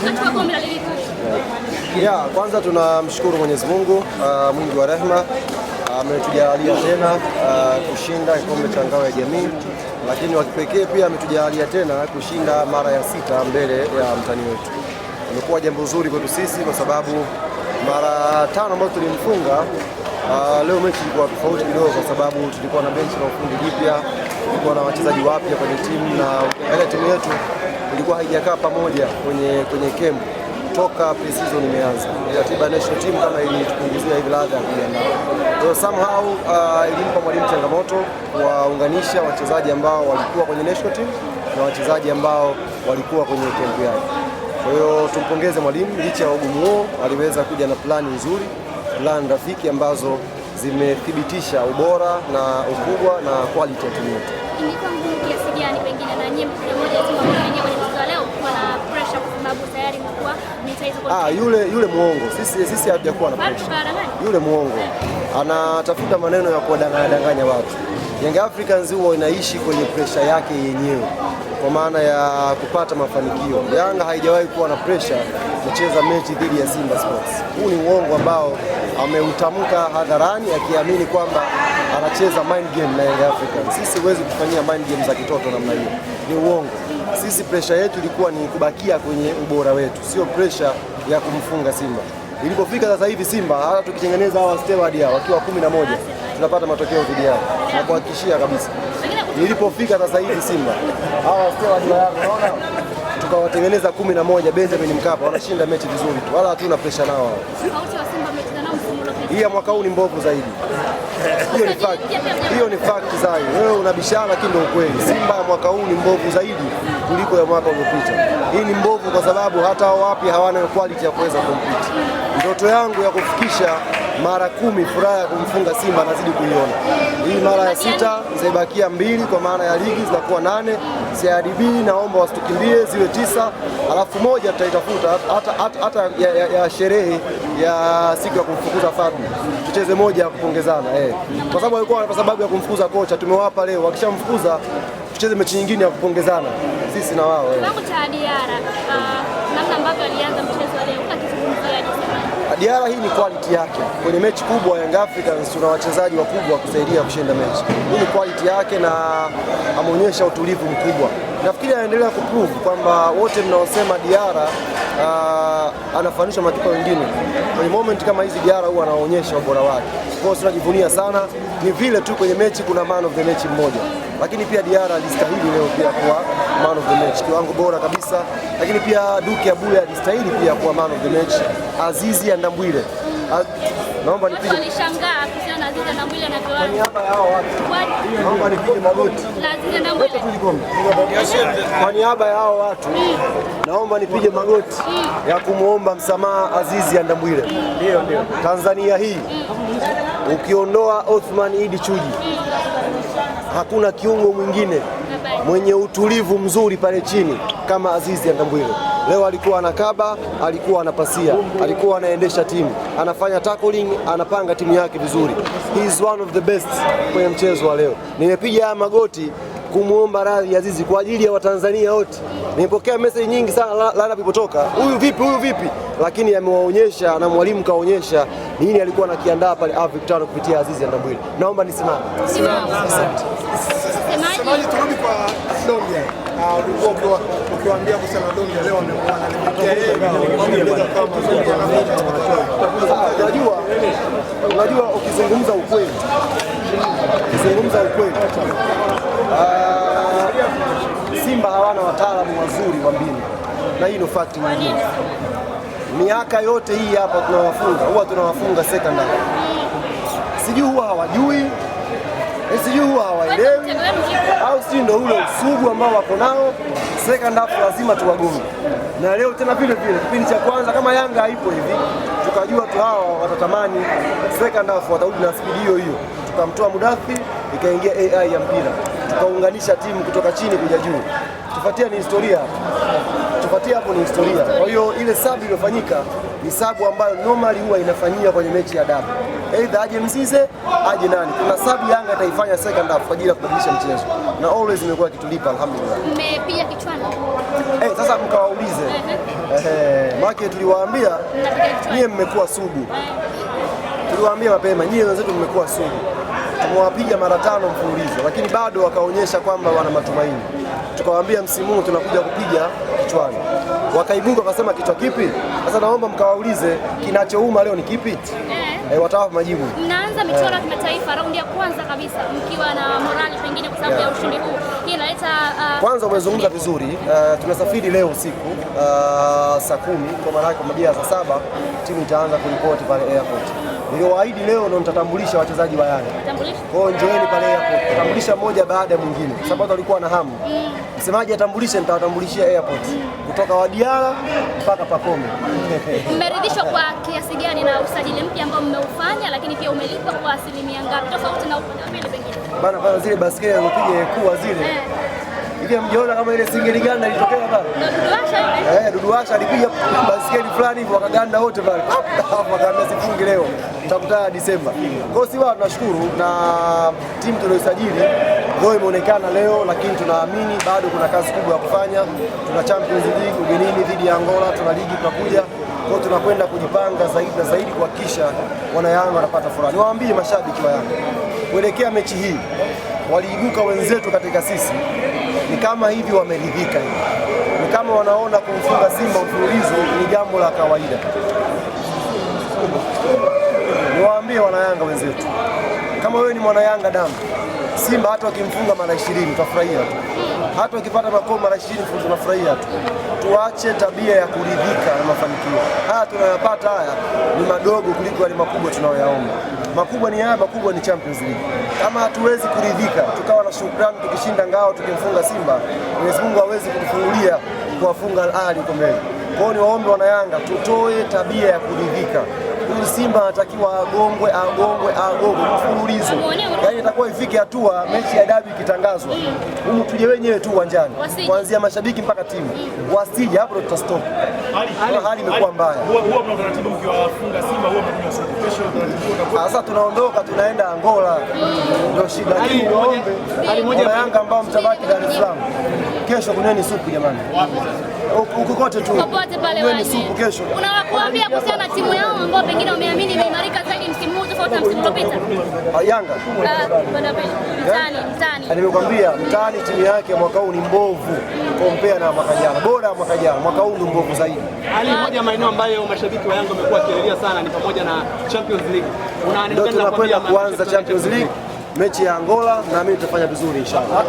kuchukua kombe la ligi. Kwanza tunamshukuru Mwenyezi Mungu mwingi wa rehema, ametujalia tena kushinda kikombe cha ngao ya jamii, lakini wa kipekee pia ametujalia tena kushinda mara ya 6 mbele ya mtani wetu. Imekuwa jambo zuri kwetu sisi kwa sababu mara 5 ambazo tulimfunga, leo mechi ilikuwa tofauti kidogo kwa sababu tulikuwa na benchi la ufundi jipya, tulikuwa na wachezaji wapya kwenye timu, na ukiangalia timu yetu ilikuwa haijakaa pamoja kwenye camp toka pre-season imeanza. Ratiba ya national team kama ilitupunguzia hivi ladha ya kujiandaa. Kwa hiyo somehow ilimpa mwalimu changamoto kuwaunganisha wachezaji ambao walikuwa kwenye national team na wachezaji ambao walikuwa kwenye camp yake. Kwa hiyo tumpongeze mwalimu, licha ya ugumu huo aliweza kuja na plani nzuri, plan rafiki ambazo zimethibitisha ubora na ukubwa na quality ya timu yetu. Ilikuwa ngumu kiasi gani pengine na nyinyi mmoja timu ambayo yenyewe kwenye mchezo leo kwa na pressure kwa sababu tayari mlikuwa mnahitaji yule muongo. Sisi hajakuwa na pressure. Yule muongo anatafuta maneno ya kuwadanganya watu. Young Africans huwa inaishi kwenye pressure yake yenyewe kwa maana ya kupata mafanikio. Yanga haijawahi kuwa na pressure kucheza mechi dhidi ya Simba Sports. Huu ni uongo ambao ameutamka hadharani akiamini kwamba anacheza mind game na Young Africans. Sisi huwezi kufanyia mind game za kitoto namna hiyo. Ni uongo. Sisi pressure yetu ilikuwa ni kubakia kwenye ubora wetu, sio pressure ya kumfunga Simba. Ilipofika sasa hivi Simba, hata tukitengeneza hawa steward wakiwa 11 tunapata matokeo dhidi yao. Na kuhakikishia kabisa. Ilipofika sasa hivi Simba, hawa steward wao unaona tukawatengeneza 11 Benjamin Mkapa wanashinda mechi vizuri tu. Wala hatuna pressure nao. Hii ya mwaka huu ni mbovu zaidi. Hiyo ni fact zaidi. Wewe unabishana lakini ndio ukweli. Simba ya mwaka huu ni mbovu zaidi kuliko ya mwaka uliopita. Hii ni mbovu kwa sababu hata hao wapi hawana quality ya kuweza compete. Ndoto yangu ya kufikisha mara 10 furaha ya kumfunga Simba nazidi kuiona. Hii mara ya 6 zimebakia 2 kwa maana ya ligi zinakuwa 8. CRDB naomba wasitukimbie ziwe 9, alafu moja tutaitafuta hata ya sherehe ya siku ya kumfukuza Fadlu. Tucheze moja ya kupongezana kwa sababu alikuwa kwa sababu ya kumfukuza kocha, tumewapa leo, wakishamfukuza tucheze mechi nyingine ya kupongezana sisi na wao. Kiwango cha Diarra namna ambavyo alianza mchezo leo unakizungumziaje? Diarra hii ni quality yake. Kwenye mechi kubwa Young Africans tuna wachezaji wakubwa kusaidia kushinda mechi. Hii ni quality yake na ameonyesha utulivu mkubwa. Nafikiri anaendelea kuprove kwamba wote mnaosema Diarra anafanishwa makipa wengine. Kwenye moment kama hizi Diarra huwa anaonyesha ubora wake. Kwa hiyo tunajivunia sana. Ni vile tu kwenye mechi kuna man of the match mmoja. Lakini pia Diarra alistahili leo pia kuwa man of the match. Kiwango bora kabisa. Lakini pia Duke Abuya alistahili pia kuwa man of the match. Azizi Ndambwile. Naomba nipige. Alishangaa kusiana Azizi Ndambwile na kwa niaba ya hao watu. Naomba nipige magoti. Azizi Ndambwile. Kwa niaba ya hao watu naomba nipige magoti ya kumuomba msamaha Azizi Ndambwile. Ndio. Tanzania hii ukiondoa Othman Idi Chuji hakuna kiungo mwingine mwenye utulivu mzuri pale chini kama Azizi Ndambwile. Leo alikuwa anakaba, alikuwa anapasia, alikuwa anaendesha timu, anafanya tackling, anapanga timu yake vizuri. He is one of the best kwenye mchezo wa leo. Nimepiga magoti kumuomba radhi Azizi kwa ajili ya Watanzania wote. Nimepokea message nyingi sana lineup ilipotoka. Huyu vipi? Lakini amewaonyesha na mwalimu kaonyesha nini alikuwa anakiandaa pale Afrika 5 kupitia Azizi Ndambwile. Naomba nisimame. Asante. Semaji turudi kwa Dombia. Ulikuwa ukiwaambia kusema Dombia leo amekuwa unajua ukizungumza ukweli. Simba hawana wataalamu wazuri wa mbinu. Na hii ni fact nyingine. Miaka yote hii hapa tunawafunga second half. Sijui huwa hawajui, sijui huwa hawaelewi, au sijui ndio ule usugu ambao wako nao. Second half lazima tuwagome. Na leo tena vile kipindi cha kwanza kama Yanga haipo hivi, tukajua tu hawa watatamani second half watarudi na speed hiyo. Tukamtoa Mudathi, ikaingia AI ya mpira. Tukaunganisha timu kutoka chini kuja juu. Tufuatia ni historia. Kwa hiyo ile sabu iliyofanyika ni sabu ambayo normally huwa inafanyika kwenye mechi ya dabi. Aidha aje Mzize, aje nani. Kuna sabu Yanga itaifanya second half kwa ajili ya kubadilisha mchezo. na always imekuwa ikitulipa alhamdulillah. Mmepiga kichwani. Sasa mkawaulize. Maki tuliwaambia nyie mmekuwa sugu. Tuliwaambia mapema nyie wenzetu mmekuwa sugu. Tumewapiga mara 5 mfululizo, lakini bado wakaonyesha kwamba wana matumaini. Tukawaambia msimu huu tunakuja kupiga kichwani. Wakaibuka wakasema kichwa kipi? Sasa naomba mkawaulize kinachouma leo ni kipi? Watawapa majibu. Mnaanza michuano ya kimataifa raundi ya kwanza kabisa mkiwa na morali pengine kwa sababu ya ushindi huu. Hii inaleta kwanza umezungumza vizuri. Tunasafiri leo usiku saa 10 kwa maana kwa majira saa 7 timu itaanza kuripoti pale airport. Niliwaahidi leo ndo nitatambulisha wachezaji wa Yanga. Kwa hiyo njoeni pale airport. Tutambulisha mmoja baada ya mwingine. Sababu walikuwa na hamu. Msemaji atambulishe, nitawatambulishia airport. Kutoka Wadiara mpaka Pakome. Mmeridhishwa kwa kiasi gani na usajili mpya ambao mmeufanya, lakini pia umelipa kwa asilimia ngapi tofauti na upande pengine? Bana zile baskeli zilizopiga kuwa zile. Ile mjiona kama ile singeli ganda ilitokea pale. Duduasha alipiga baskeli fulani hivyo wakaganda wote pale. Wakaambia sifungi leo. Tutakutana Disemba. Kwa hiyo si wao tunashukuru na timu tuliyosajili ndio imeonekana leo, lakini tunaamini bado kuna kazi kubwa ya kufanya. Tuna Champions League ugenini dhidi ya Angola, tuna ligi tunakuja. Kwa hiyo tunakwenda kujipanga zaidi na zaidi kuhakikisha wana Yanga wanapata furaha. Niwaambie mashabiki wa Yanga kuelekea mechi hii waliibuka wenzetu katika sisi ni kama hivi wameridhika hivi. Ni kama wanaona kumfunga Simba mfululizo ni jambo la kawaida. Niwaambie wana Yanga wenzetu, kama wewe ni mwana Yanga damu, Simba hata wakimfunga mara 20 utafurahia tu. Hata wakipata makombe mara 20 tunafurahia tu. Tuache tabia ya kuridhika na mafanikio. Haya tunayopata haya ni madogo kuliko yale makubwa tunayoyaomba. Makubwa ni haya, makubwa ni Champions League. Kama hatuwezi kuridhika, tukawa na shukrani tukishinda ngao tukimfunga Simba, Mwenyezi Mungu hawezi kutufungulia kuwafunga Al Ahly huko mbele. Kwa hiyo niwaombe wana Yanga tutoe tabia ya kuridhika. Huyu Simba anatakiwa agongwe mfululizo. Yaani itakuwa ifike hatua mechi ya dabi ikitangazwa. Humu tuje wenyewe tu uwanjani. Kuanzia mashabiki mpaka timu. Wasije hapo ndo tutastop. Hali imekuwa mbaya. Huwa mna utaratibu mkiwafunga Simba huwa mnakunywa supu. Kesho utaratibu. Sasa tunaondoka tunaenda Angola. Ndio shida. Hali moja ya Yanga ambao mtabaki Dar es Salaam. Kesho kuneni supu jamani. Huko kote tu. Popote pale wani supu kesho. Unawaambia kuhusiana na timu yao ambao pengine wameamini imeimarika zaidi msimu huu tofauti na msimu uliopita? Yanga. Mtani. Nimekwambia mtani timu yake mwaka huu ni mbovu compare na mwaka jana. Bora mwaka jana, mwaka huu ni mbovu zaidi. Hali moja ya maeneo ambayo mashabiki wa Yanga wamekuwa wakielekea sana ni pamoja na Champions League. Ndio tunakwenda kuanza Champions League. Mechi ya Angola na mimi tutafanya vizuri inshallah.